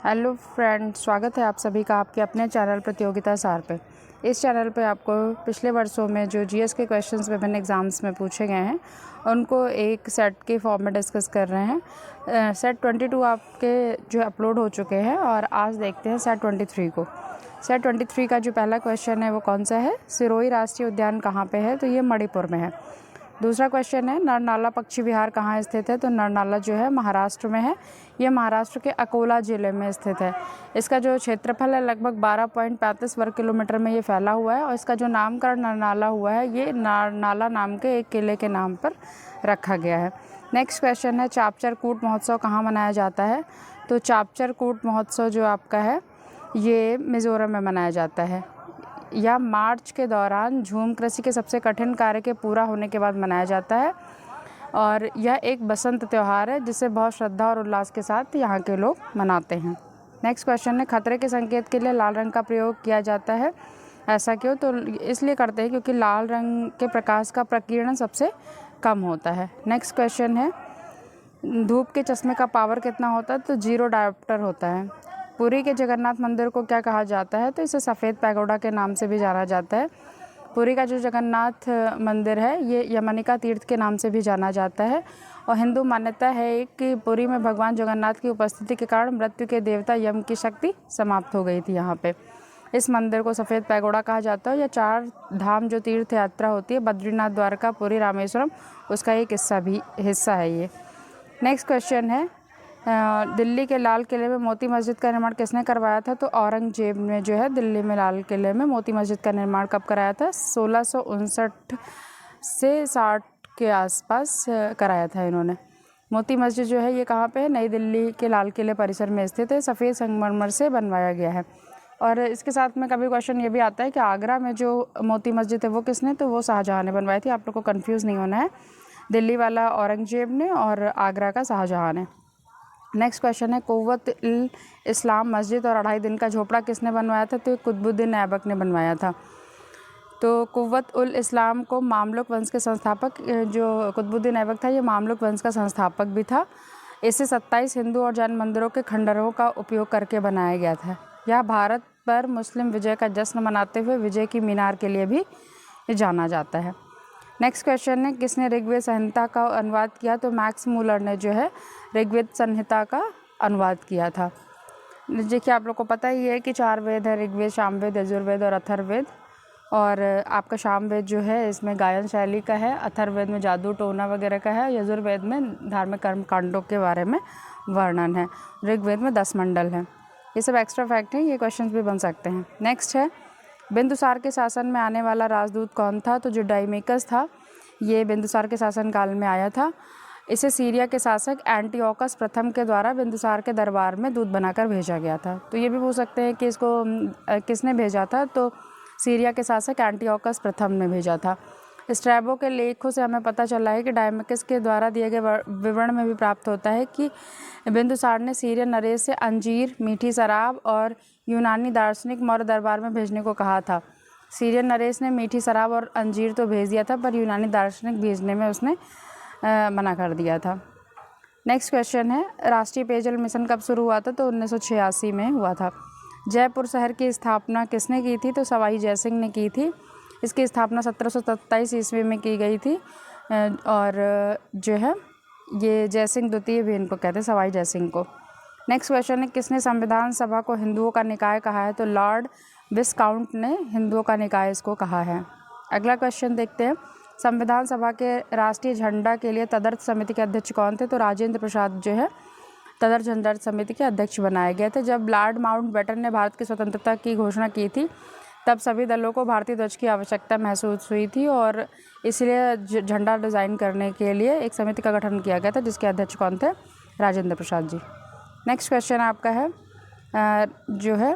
Hello friend, स्वागत है आप सभी का आपके अपने चैनल प्रतियोगिता सार पे। इस चैनल पे आपको पिछले वर्षों में जो जीएस के क्वेश्चंस विभिन्न एग्ज़ाम्स में पूछे गए हैं उनको एक सेट के फॉर्म में डिस्कस कर रहे हैं। सेट 22 आपके जो अपलोड हो चुके हैं और आज देखते हैं सेट 23 को। सेट 23 का जो पहला क्वेश्चन है वो कौन सा है? सिरोही राष्ट्रीय उद्यान कहाँ पे है? तो ये मणिपुर में है। दूसरा क्वेश्चन है नरनाला पक्षी विहार कहाँ स्थित है? तो नरनाला जो है महाराष्ट्र में है। ये महाराष्ट्र के अकोला ज़िले में स्थित है। इसका जो क्षेत्रफल है लगभग 12.35 वर्ग किलोमीटर में ये फैला हुआ है और इसका जो नामकरण नरनाला हुआ है ये नरनाला नाम के एक किले के नाम पर रखा गया है। नेक्स्ट क्वेश्चन है चापचर कूट महोत्सव कहाँ मनाया जाता है? तो चापचर कूट महोत्सव जो आपका है ये मिज़ोरम में मनाया जाता है। यह मार्च के दौरान झूम कृषि के सबसे कठिन कार्य के पूरा होने के बाद मनाया जाता है और यह एक बसंत त्यौहार है जिसे बहुत श्रद्धा और उल्लास के साथ यहाँ के लोग मनाते हैं। नेक्स्ट क्वेश्चन है खतरे के संकेत के लिए लाल रंग का प्रयोग किया जाता है, ऐसा क्यों? तो इसलिए करते हैं क्योंकि लाल रंग के प्रकाश का प्रकीर्णन सबसे कम होता है। नेक्स्ट क्वेश्चन है धूप के चश्मे का पावर कितना होता है? तो 0 डायोप्टर होता है। पुरी के जगन्नाथ मंदिर को क्या कहा जाता है? तो इसे सफ़ेद पैगोडा के नाम से भी जाना जाता है। पुरी का जो जगन्नाथ मंदिर है ये यमनिका तीर्थ के नाम से भी जाना जाता है और हिंदू मान्यता है कि पुरी में भगवान जगन्नाथ की उपस्थिति के कारण मृत्यु के देवता यम की शक्ति समाप्त हो गई थी यहाँ पे। इस मंदिर को सफ़ेद पैगोडा कहा जाता है। यह 4 धाम जो तीर्थ यात्रा होती है बद्रीनाथ, द्वारका, पुरी, रामेश्वरम, उसका एक हिस्सा है ये। नेक्स्ट क्वेश्चन है दिल्ली के लाल किले में मोती मस्जिद का निर्माण किसने करवाया था? तो औरंगजेब ने जो है दिल्ली में लाल किले में मोती मस्जिद का निर्माण कब कराया था? 1659 से 60 के आसपास कराया था इन्होंने। मोती मस्जिद जो है ये कहाँ पे है? नई दिल्ली के लाल किले परिसर में स्थित है। सफ़ेद संगमरमर से बनवाया गया है। और इसके साथ में कभी क्वेश्चन ये भी आता है कि आगरा में जो मोती मस्जिद है वो किसने? तो वो शाहजहाँ ने बनवाई थी। आप लोग को कन्फ्यूज़ नहीं होना है, दिल्ली वाला औरंगजेब ने और आगरा का शाहजहाँ ने। नेक्स्ट क्वेश्चन है कुव्वत-उल-इस्लाम मस्जिद और 2.5 दिन का झोपड़ा किसने बनवाया था? तो कुतुबुद्दीन ऐबक ने बनवाया था। तो कुव्वत-उल-इस्लाम को मामलुक वंश के संस्थापक जो कुतुबुद्दीन ऐबक था ये मामलुक वंश का संस्थापक भी था। इसे 27 हिंदू और जैन मंदिरों के खंडरों का उपयोग करके बनाया गया था। यह भारत पर मुस्लिम विजय का जश्न मनाते हुए विजय की मीनार के लिए भी जाना जाता है। नेक्स्ट क्वेश्चन है किसने ऋग्वेद संहिता का अनुवाद किया? तो मैक्स मूलर ने जो है ऋग्वेद संहिता का अनुवाद किया था। देखिए आप लोग को पता ही है कि 4 वेद है, ऋग्वेद, सामवेद, यजुर्वेद और अथर्ववेद। और आपका सामवेद जो है इसमें गायन शैली का है, अथर्ववेद में जादू टोना वगैरह का है, यजुर्वेद में धार्मिक कर्म कांडों के बारे में वर्णन है, ऋग्वेद में 10 मंडल हैं। ये सब एक्स्ट्रा फैक्ट हैं, ये क्वेश्चन भी बन सकते हैं। नेक्स्ट है बिंदुसार के शासन में आने वाला राजदूत कौन था? तो जो डाइमेकस था ये बिंदुसार के शासन काल में आया था। इसे सीरिया के शासक एंटिओकस प्रथम के द्वारा बिंदुसार के दरबार में दूत बनाकर भेजा गया था। तो ये भी पूछ सकते हैं कि इसको किसने भेजा था? तो सीरिया के शासक एंटिओकस प्रथम ने भेजा था। स्ट्रैबो के लेखों से हमें पता चला है कि डायमेकस के द्वारा दिए गए विवरण में भी प्राप्त होता है कि बिंदुसार ने सीरियन नरेश से अंजीर, मीठी शराब और यूनानी दार्शनिक मौर्य दरबार में भेजने को कहा था। सीरियन नरेश ने मीठी शराब और अंजीर तो भेज दिया था पर यूनानी दार्शनिक भेजने में उसने मना कर दिया था। नेक्स्ट क्वेश्चन है राष्ट्रीय पेयजल मिशन कब शुरू हुआ था? तो 1986 में हुआ था। जयपुर शहर की स्थापना किसने की थी? तो सवाई जयसिंह ने की थी। इसकी स्थापना 1727 ईस्वी में की गई थी और जो है ये जयसिंह द्वितीय भी इनको कहते हैं, सवाई जयसिंह को। नेक्स्ट क्वेश्चन है किसने संविधान सभा को हिंदुओं का निकाय कहा है? तो लॉर्ड विस्काउंट ने हिंदुओं का निकाय इसको कहा है। अगला क्वेश्चन देखते हैं संविधान सभा के राष्ट्रीय झंडा के लिए तदर्थ समिति के अध्यक्ष कौन थे? तो राजेंद्र प्रसाद जो है तदर्थ झंडा समिति के अध्यक्ष बनाए गए थे। जब लॉर्ड माउंटबेटन ने भारत की स्वतंत्रता की घोषणा की थी तब सभी दलों को भारतीय ध्वज की आवश्यकता महसूस हुई थी और इसलिए झंडा डिज़ाइन करने के लिए एक समिति का गठन किया गया था जिसके अध्यक्ष कौन थे? राजेंद्र प्रसाद जी। नेक्स्ट क्वेश्चन आपका है जो है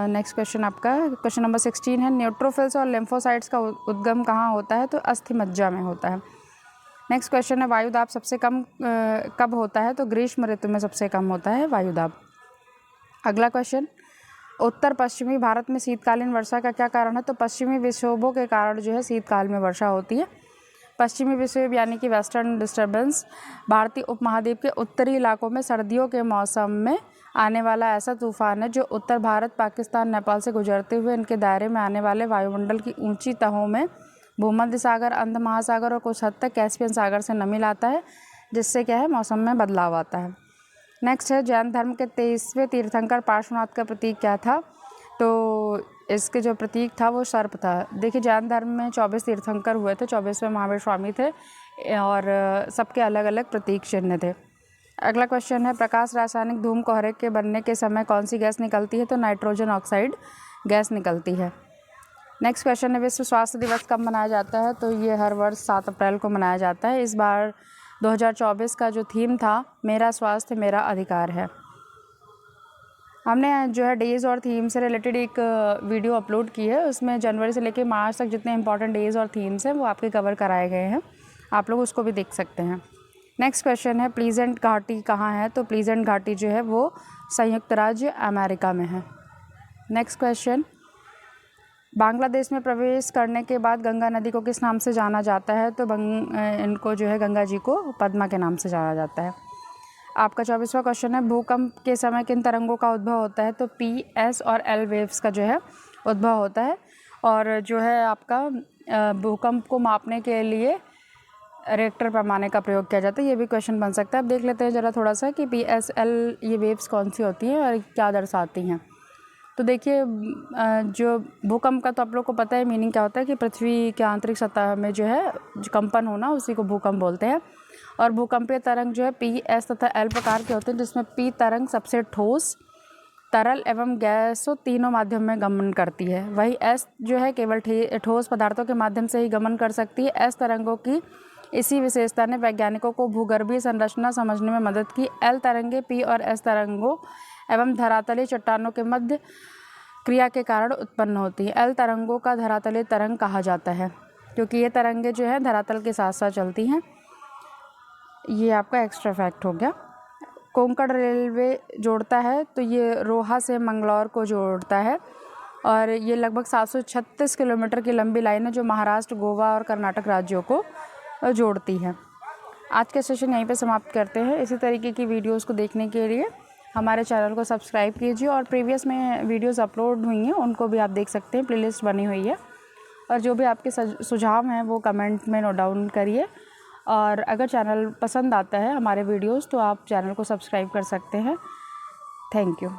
नेक्स्ट क्वेश्चन आपका क्वेश्चन नंबर 16 है न्यूट्रोफिल्स और लिम्फोसाइट्स का उद्गम कहाँ होता है? तो अस्थि मज्जा में होता है। नेक्स्ट क्वेश्चन है वायुदाब सबसे कम कब होता है? तो ग्रीष्म ऋतु में सबसे कम होता है वायुदाब। अगला क्वेश्चन उत्तर पश्चिमी भारत में शीतकालीन वर्षा का क्या कारण है? तो पश्चिमी विक्षोभों के कारण जो है शीतकाल में वर्षा होती है। पश्चिमी विक्षोभ यानी कि वेस्टर्न डिस्टर्बेंस भारतीय उपमहाद्वीप के उत्तरी इलाकों में सर्दियों के मौसम में आने वाला ऐसा तूफान है जो उत्तर भारत, पाकिस्तान, नेपाल से गुजरते हुए इनके दायरे में आने वाले वायुमंडल की ऊंची तहों में भूमध्य सागर, अंध महासागर और कुछ हद तक कैस्पियन सागर से नमी लाता है, जिससे क्या है मौसम में बदलाव आता है। नेक्स्ट है, जैन धर्म के 23वें तीर्थंकर पार्श्वनाथ का प्रतीक क्या था? तो इसके जो प्रतीक था वो सर्प था। देखिए, जैन धर्म में 24 तीर्थंकर हुए थे, 24वें महावीर स्वामी थे और सबके अलग अलग प्रतीक चिन्ह थे। अगला क्वेश्चन है, प्रकाश रासायनिक धूम कोहरे के बनने के समय कौन सी गैस निकलती है? तो नाइट्रोजन ऑक्साइड गैस निकलती है। नेक्स्ट क्वेश्चन है, विश्व स्वास्थ्य दिवस कब मनाया जाता है? तो ये हर वर्ष 7 अप्रैल को मनाया जाता है। इस बार 2024 का जो थीम था, मेरा स्वास्थ्य मेरा अधिकार है। हमने जो है डेज़ और थीम से रिलेटेड एक वीडियो अपलोड की है, उसमें जनवरी से लेकर मार्च तक जितने इंपॉर्टेंट डेज़ और थीम्स हैं वो आपके कवर कराए गए हैं, आप लोग उसको भी देख सकते हैं। नेक्स्ट क्वेश्चन है, प्लीजेंट घाटी कहाँ है? तो प्लीजेंट घाटी जो है वो संयुक्त राज्य अमेरिका में है। नेक्स्ट क्वेश्चन, बांग्लादेश में प्रवेश करने के बाद गंगा नदी को किस नाम से जाना जाता है? तो इनको जो है गंगा जी को पद्मा के नाम से जाना जाता है। आपका 24वां क्वेश्चन है, भूकंप के समय किन तरंगों का उद्भव होता है? तो पी, एस और एल वेव्स का जो है उद्भव होता है। और जो है आपका भूकंप को मापने के लिए रिक्टर पैमाने का प्रयोग किया जाता है। ये भी क्वेश्चन बन सकता है। अब देख लेते हैं ज़रा थोड़ा सा कि पी, एस, एल ये वेव्स कौन सी होती हैं और क्या दर्शाती हैं। तो देखिए, जो भूकंप का तो आप लोग को पता है मीनिंग क्या होता है कि पृथ्वी के आंतरिक सतह में जो है कंपन होना, उसी को भूकंप बोलते हैं। और भूकंपीय तरंग जो है पी, एस तथा एल प्रकार के होते हैं, जिसमें पी तरंग सबसे ठोस, तरल एवं गैसों तीनों माध्यम में गमन करती है। वही एस जो है केवल ठोस पदार्थों के माध्यम से ही गमन कर सकती है। एस तरंगों की इसी विशेषता ने वैज्ञानिकों को भूगर्भीय संरचना समझने में मदद की। एल तरंगे पी और एस तरंगों एवं धरातलीय चट्टानों के मध्य क्रिया के कारण उत्पन्न होती है। एल तरंगों का धरातलीय तरंग कहा जाता है, क्योंकि ये तरंगे जो है धरातल के साथ साथ चलती हैं। ये आपका एक्स्ट्रा फैक्ट हो गया। कोंकण रेलवे जोड़ता है, तो ये रोहा से मंगलौर को जोड़ता है और ये लगभग 736 किलोमीटर की लंबी लाइन है जो महाराष्ट्र, गोवा और कर्नाटक राज्यों को जोड़ती है। आज का सेशन यहीं पे समाप्त करते हैं। इसी तरीके की वीडियोस को देखने के लिए हमारे चैनल को सब्सक्राइब कीजिए और प्रीवियस में वीडियोस अपलोड हुई हैं उनको भी आप देख सकते हैं, प्लेलिस्ट बनी हुई है। और जो भी आपके सुझाव हैं वो कमेंट में नोट डाउन करिए। और अगर चैनल पसंद आता है हमारे वीडियोस तो आप चैनल को सब्सक्राइब कर सकते हैं। Thank you.